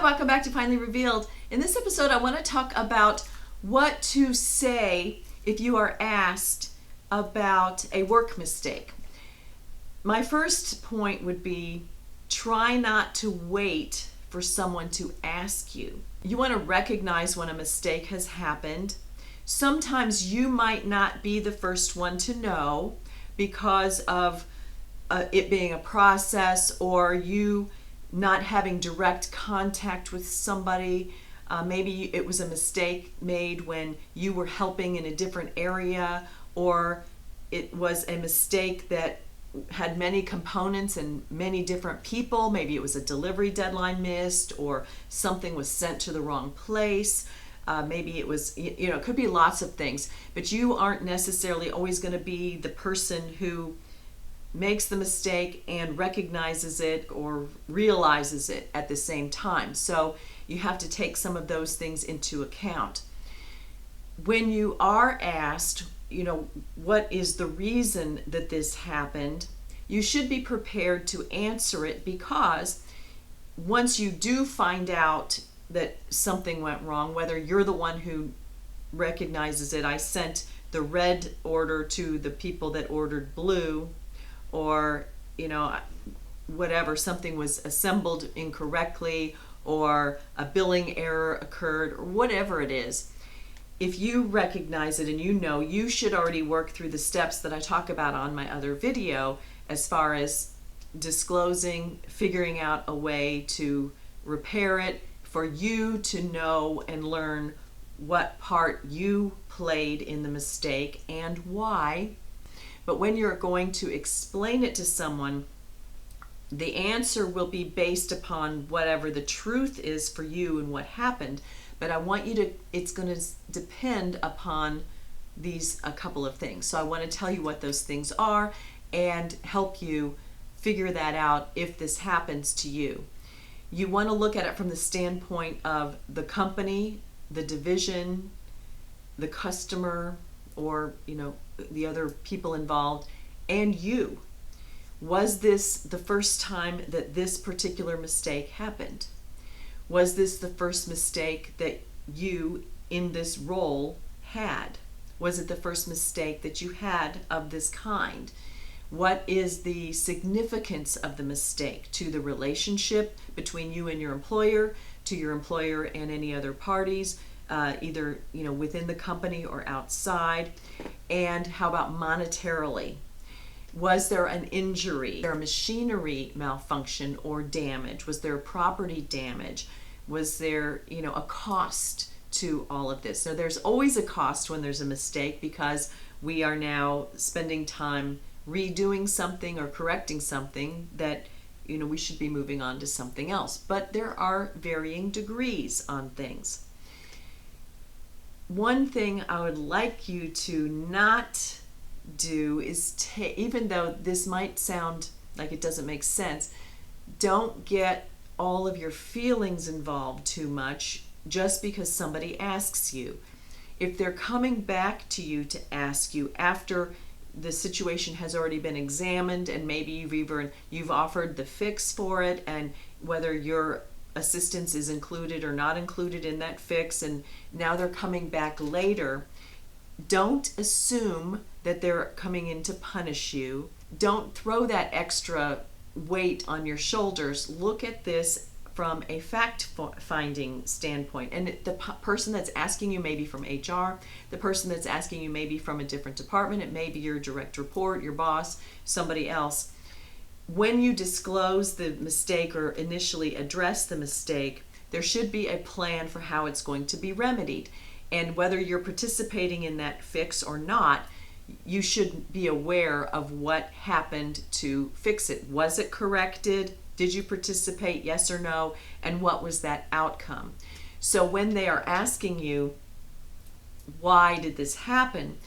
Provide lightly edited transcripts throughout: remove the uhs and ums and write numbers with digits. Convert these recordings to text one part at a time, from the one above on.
welcome back to Finally Revealed. In this episode, I want to talk about what to say if you are asked about a work mistake. My first point would be try not to wait for someone to ask you. You want to recognize when a mistake has happened. Sometimes you might not be the first one to know because of it being a process, or you not having direct contact with somebody. Maybe it was a mistake made when you were helping in a different area, or it was a mistake that had many components and many different people. Maybe it was a delivery deadline missed, or something was sent to the wrong place. Maybe it was, it could be lots of things, but you aren't necessarily always going to be the person who makes the mistake and recognizes it or realizes it at the same time. So you have to take some of those things into account. When you are asked, what is the reason that this happened, you should be prepared to answer it, because once you do find out that something went wrong, whether you're the one who recognizes it, I sent the red order to the people that ordered blue, or whatever, something was assembled incorrectly, or a billing error occurred, or whatever it is, if you recognize it and you should already work through the steps that I talk about on my other video, as far as disclosing, figuring out a way to repair it, for you to know and learn what part you played in the mistake and why. But when you're going to explain it to someone, the answer will be based upon whatever the truth is for you and what happened. But I want you to, it's going to depend upon a couple of things. So I want to tell you what those things are and help you figure that out if this happens to you. You want to look at it from the standpoint of the company, the division, the customer, or the other people involved, and you. Was this the first time that this particular mistake happened? Was this the first mistake that you in this role had? Was it the first mistake that you had of this kind? What is the significance of the mistake to the relationship between you and your employer, to your employer and any other parties, either within the company or outside? And how about monetarily? Was there an injury? Was there a machinery malfunction or damage? Was there property damage? Was there a cost to all of this? Now, there's always a cost when there's a mistake, because we are now spending time redoing something or correcting something that we should be moving on to something else. But there are varying degrees on things. One thing I would like you to not do is, even though this might sound like it doesn't make sense, don't get all of your feelings involved too much just because somebody asks you. If they're coming back to you to ask you after the situation has already been examined, and maybe you've offered the fix for it, and whether your assistance is included or not included in that fix, and now they're coming back later, don't assume that they're coming in to punish you. Don't throw that extra weight on your shoulders. Look at this from a fact-finding standpoint. And the person that's asking you may be from HR. The person that's asking you may be from a different department. It may be your direct report, your boss, somebody else. When you disclose the mistake or initially address the mistake, there should be a plan for how it's going to be remedied. And whether you're participating in that fix or not, you should be aware of what happened to fix it. Was it corrected? Did you participate? Yes or no? And what was that outcome? So when they are asking you, why did this happen?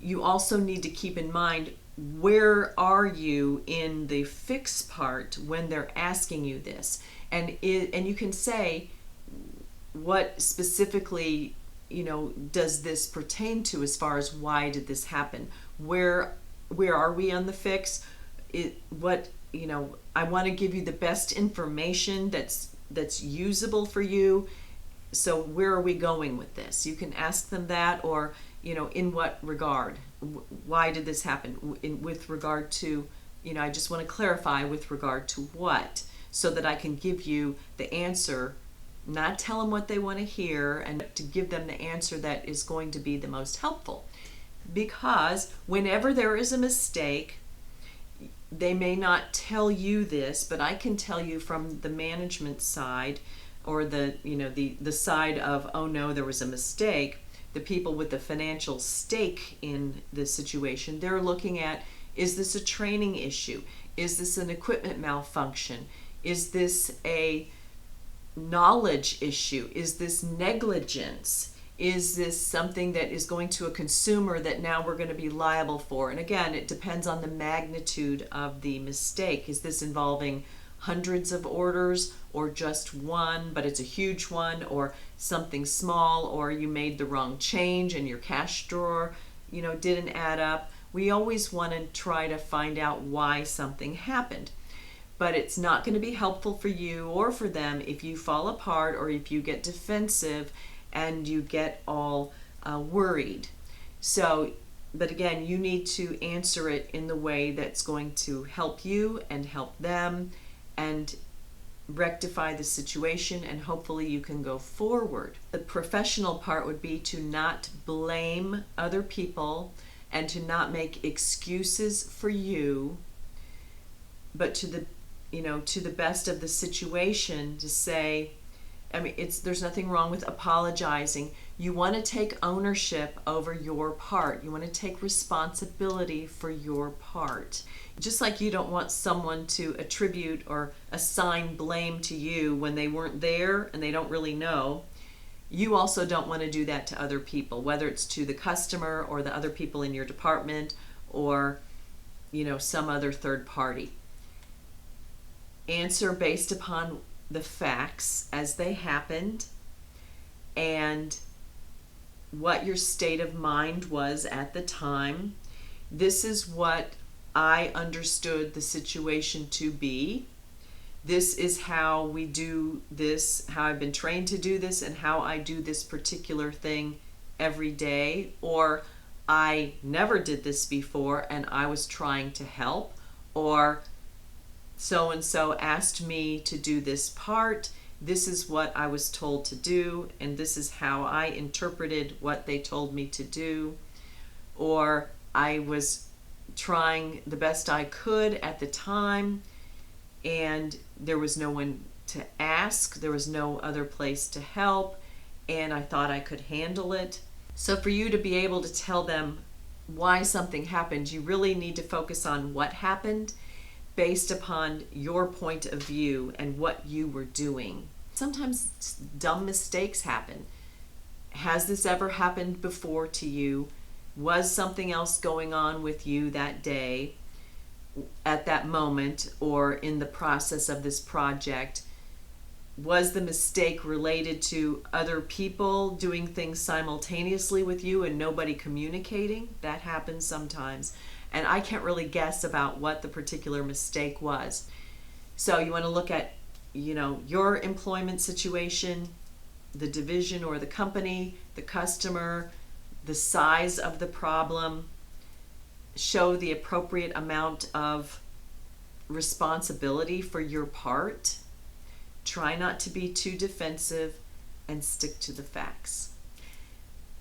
You also need to keep in mind, where are you in the fix part when they're asking you this? And you can say, what specifically does this pertain to, as far as why did this happen? Where are we on the fix? I want to give you the best information that's that's usable for you. So where are we going with this? You can ask them that, or in what regard? Why did this happen? With regard to, I just want to clarify with regard to what, so that I can give you the answer, not tell them what they want to hear, and to give them the answer that is going to be the most helpful. Because whenever there is a mistake, they may not tell you this, but I can tell you from the management side, or the side of, oh no, there was a mistake. The people with the financial stake in this situation, they're looking at, is this a training issue? Is this an equipment malfunction? Is this a knowledge issue? Is this negligence? Is this something that is going to a consumer that now we're going to be liable for? And again, it depends on the magnitude of the mistake. Is this involving hundreds of orders, or just one, but it's a huge one, or something small, or you made the wrong change and your cash drawer, didn't add up? We always want to try to find out why something happened. But it's not going to be helpful for you or for them if you fall apart, or if you get defensive and you get all worried. So, but again, you need to answer it in the way that's going to help you and help them, and rectify the situation, and hopefully you can go forward. The professional part would be to not blame other people and to not make excuses for you, but to the best of the situation, to say, there's nothing wrong with apologizing. You want to take ownership over your part. You want to take responsibility for your part. Just like you don't want someone to attribute or assign blame to you when they weren't there and they don't really know, you also don't want to do that to other people, whether it's to the customer or the other people in your department, or some other third party. Answer based upon the facts as they happened, and what your state of mind was at the time. This is what I understood the situation to be. This is how we do this, how I've been trained to do this, and how I do this particular thing every day. Or I never did this before and I was trying to help. Or so-and-so asked me to do this part. This is what I was told to do, and this is how I interpreted what they told me to do. Or I was trying the best I could at the time, and there was no one to ask, there was no other place to help, and I thought I could handle it. So for you to be able to tell them why something happened, you really need to focus on what happened based upon your point of view and what you were doing. Sometimes dumb mistakes happen. Has this ever happened before to you? Was something else going on with you that day, at that moment, or in the process of this project? Was the mistake related to other people doing things simultaneously with you and nobody communicating? That happens sometimes. And I can't really guess about what the particular mistake was. So you want to look at, your employment situation, the division or the company, the customer, the size of the problem. Show the appropriate amount of responsibility for your part. Try not to be too defensive, and stick to the facts.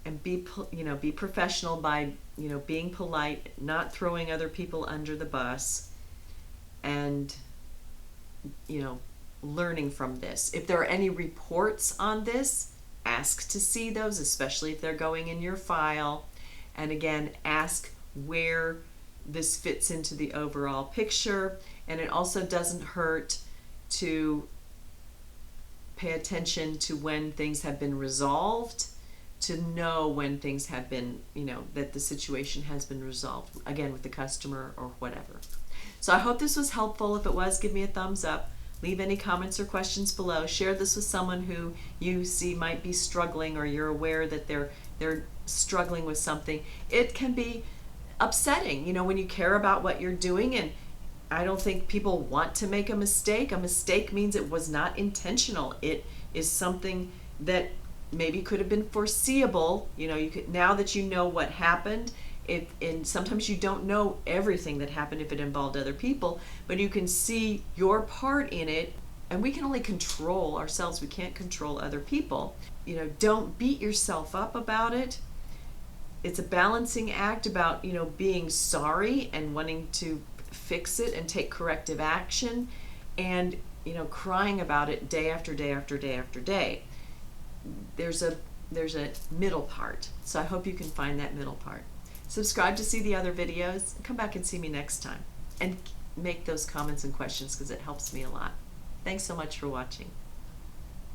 And be professional by, being polite, not throwing other people under the bus, and, learning from this. If there are any reports on this, ask to see those, especially if they're going in your file. And again, ask where this fits into the overall picture. And it also doesn't hurt to pay attention to when things have been resolved, to know when things have been, that the situation has been resolved, again, with the customer or whatever. So I hope this was helpful. If it was, give me a thumbs up. Leave any comments or questions below. Share this with someone who you see might be struggling, or you're aware that they're struggling with something. It can be upsetting, when you care about what you're doing, and I don't think people want to make a mistake. A mistake means it was not intentional. It is something that maybe could have been foreseeable. You could, now that you know what happened, and sometimes you don't know everything that happened if it involved other people, but you can see your part in it. And we can only control ourselves. We can't control other people. Don't beat yourself up about it. It's a balancing act about, being sorry and wanting to fix it and take corrective action, and, crying about it day after day after day after day. There's a middle part. So I hope you can find that middle part. Subscribe to see the other videos. Come back and see me next time. And make those comments and questions because it helps me a lot. Thanks so much for watching.